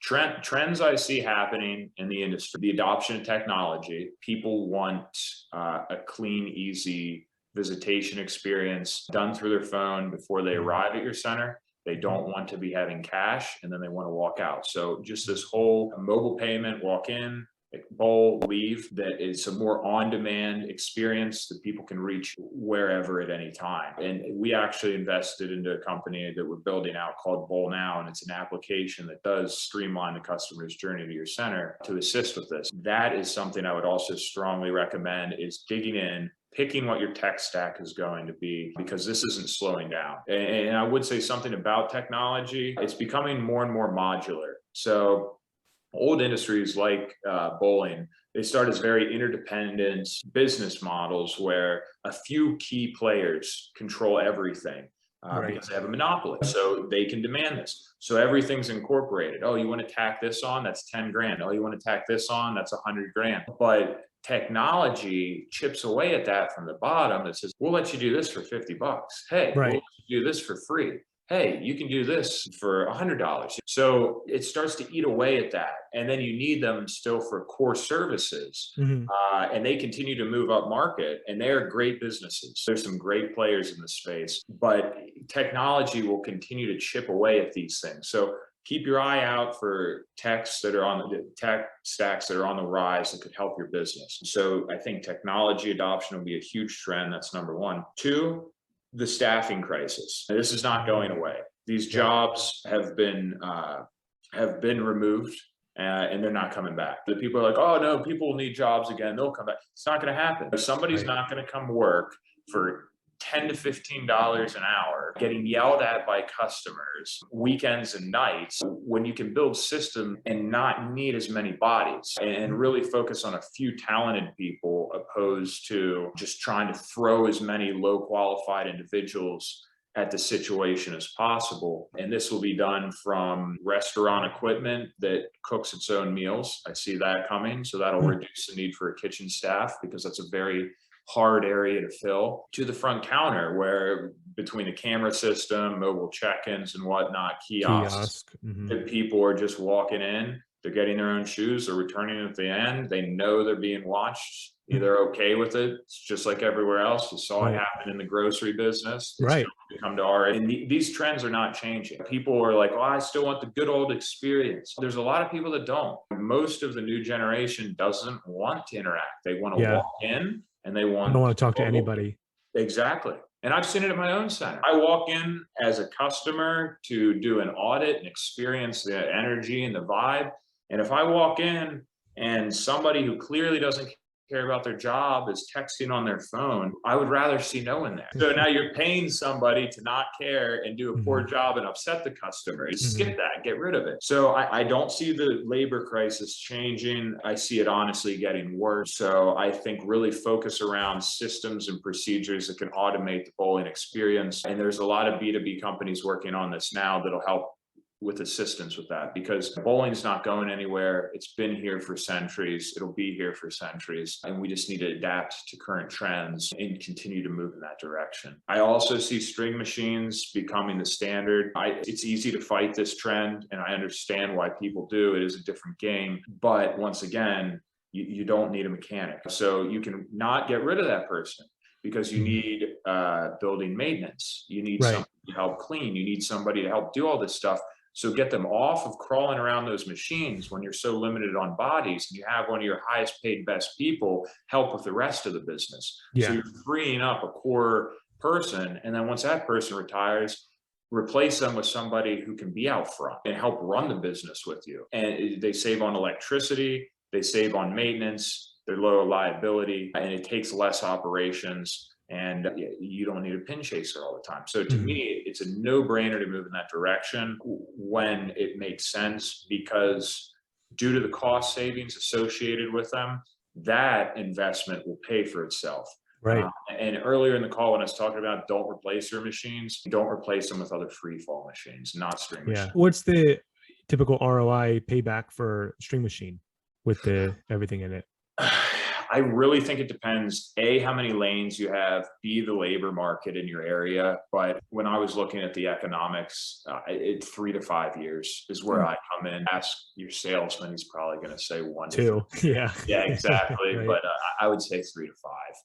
Trends I see happening in the industry, the adoption of technology. People want a clean, easy visitation experience done through their phone before they arrive at your center. They don't want to be having cash and then they want to walk out. So just this whole mobile payment, walk in, bowl, leave, that is a more on-demand experience that people can reach wherever at any time. And we actually invested into a company that we're building out called Bowl Now, and it's an application that does streamline the customer's journey to your center to assist with this. That is something I would also strongly recommend, is digging in, picking what your tech stack is going to be, because this isn't slowing down. And I would say something about technology, it's becoming more and more modular. So old industries like bowling, they start as very interdependent business models where a few key players control everything because they have a monopoly. So they can demand this. So everything's incorporated. Oh, you want to tack this on? That's 10 grand. Oh, you want to tack this on? That's 100 grand. But technology chips away at that from the bottom. It says, we'll let you do this for 50 bucks. Hey, we'll let you do this for free. Hey, you can do this for $100. So it starts to eat away at that. And then you need them still for core services. And they continue to move up market, and they're great businesses. There's some great players in the space, but technology will continue to chip away at these things. So keep your eye out for tech stacks that are on the rise that could help your business. So I think technology adoption will be a huge trend. That's number one. Two, the staffing crisis. This is not going away. These jobs have been removed, and they're not coming back. The people are like, oh no, people will need jobs again. They'll come back. It's not going to happen. If somebody's not going to come work for $10 to $15 an hour, getting yelled at by customers, weekends and nights, when you can build systems and not need as many bodies and really focus on a few talented people, opposed to just trying to throw as many low qualified individuals at the situation as possible. And this will be done from restaurant equipment that cooks its own meals. I see that coming. So that'll reduce the need for a kitchen staff, because that's a very hard area to fill, to the front counter, where between the camera system, mobile check-ins and whatnot, kiosks, that people are just walking in, they're getting their own shoes, they're returning at the end, they know they're being watched, they're okay with it. It's just like everywhere else. You saw it happen in the grocery business. It's come to our, and these trends are not changing. People are like, oh, I still want the good old experience. There's a lot of people that don't. Most of the new generation doesn't want to interact. They want to walk in, and they I don't want to talk to anybody. Exactly. And I've seen it at my own center. I walk in as a customer to do an audit and experience the energy and the vibe. And if I walk in and somebody who clearly doesn't care about their job is texting on their phone, I would rather see no one there. So now you're paying somebody to not care and do a poor job and upset the customer. Skip that, get rid of it. So I don't see the labor crisis changing. I see it honestly getting worse. So I think really focus around systems and procedures that can automate the bowling experience. And there's a lot of B2B companies working on this now that'll help with assistance with that, because bowling's not going anywhere. It's been here for centuries. It'll be here for centuries. And we just need to adapt to current trends and continue to move in that direction. I also see string machines becoming the standard. It's easy to fight this trend, and I understand why people do. It is a different game. But once again, you don't need a mechanic. So you can not get rid of that person, because you need building maintenance. You need somebody to help clean. You need somebody to help do all this stuff. So get them off of crawling around those machines when you're so limited on bodies, and you have one of your highest paid, best people help with the rest of the business. So you're freeing up a core person. And then once that person retires, replace them with somebody who can be out front and help run the business with you. And they save on electricity, they save on maintenance, they're lower liability, and it takes less operations. And you don't need a pin chaser all the time. So to me, it's a no-brainer to move in that direction when it makes sense, because due to the cost savings associated with them, that investment will pay for itself. And earlier in the call, when I was talking about don't replace your machines, don't replace them with other free fall machines, not string machines. What's the typical ROI payback for string machine with everything in it? I really think it depends, A, how many lanes you have, B, the labor market in your area. But when I was looking at the economics, 3 to 5 years is where Hmm. I come in. Ask your salesman, he's probably going to say 1 to 3. Two. Yeah. Yeah, exactly. Right. But I would say 3 to 5.